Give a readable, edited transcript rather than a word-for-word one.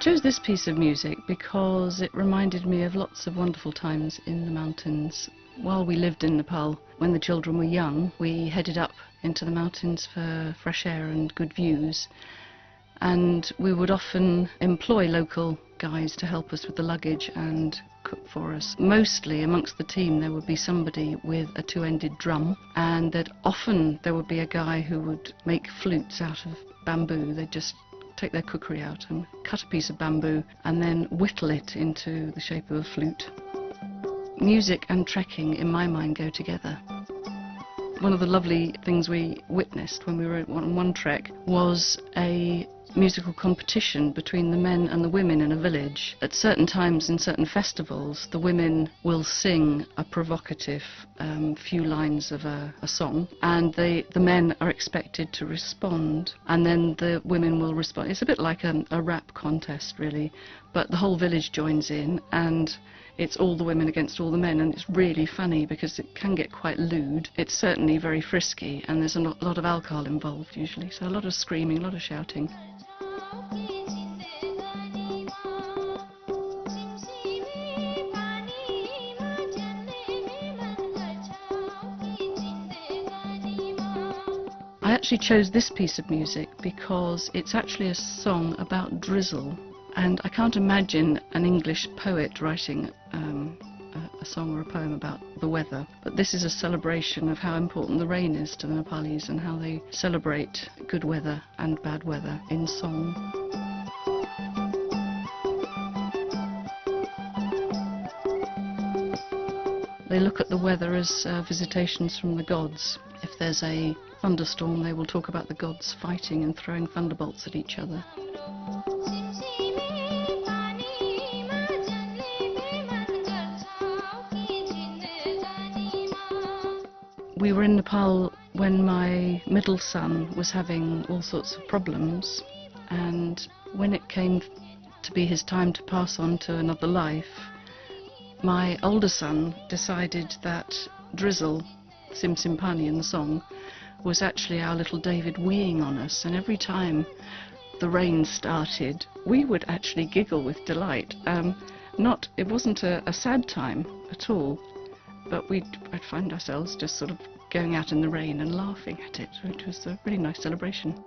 chose this piece of music because it reminded me of lots of wonderful times in the mountains. While we lived in Nepal, when the children were young, we headed up into the mountains for fresh air and good views, and we would often employ local guys to help us with the luggage and cook for us. Mostly amongst the team there would be somebody with a two-ended drum, and that often there would be a guy who would make flutes out of bamboo. They'd just take their cookery out and cut a piece of bamboo and then whittle it into the shape of a flute. Music and trekking, in my mind, go together. One of the lovely things we witnessed when we were on one trek was a musical competition between the men and the women in a village. At certain times in certain festivals, the women will sing a provocative few lines of a song, and the men are expected to respond, and then the women will respond. It's a bit like a rap contest, really, but the whole village joins in, and it's all the women against all the men, and it's really funny because it can get quite lewd. It's certainly very frisky, and there's a lot of alcohol involved usually, so a lot of screaming, a lot of shouting. I actually chose this piece of music because it's actually a song about drizzle, and I can't imagine an English poet writing a song or a poem about the weather, but this is a celebration of how important the rain is to the Nepalis and how they celebrate good weather and bad weather in song. They look at the weather as visitations from the gods. If there's a thunderstorm, they will talk about the gods fighting and throwing thunderbolts at each other. We were in Nepal when my middle son was having all sorts of problems, and when it came to be his time to pass on to another life, my older son decided that drizzle, simsim paani in the song, was actually our little David weeing on us, and every time the rain started we would actually giggle with delight. It wasn't a sad time at all, but I'd find ourselves just sort of going out in the rain and laughing at it. It was a really nice celebration.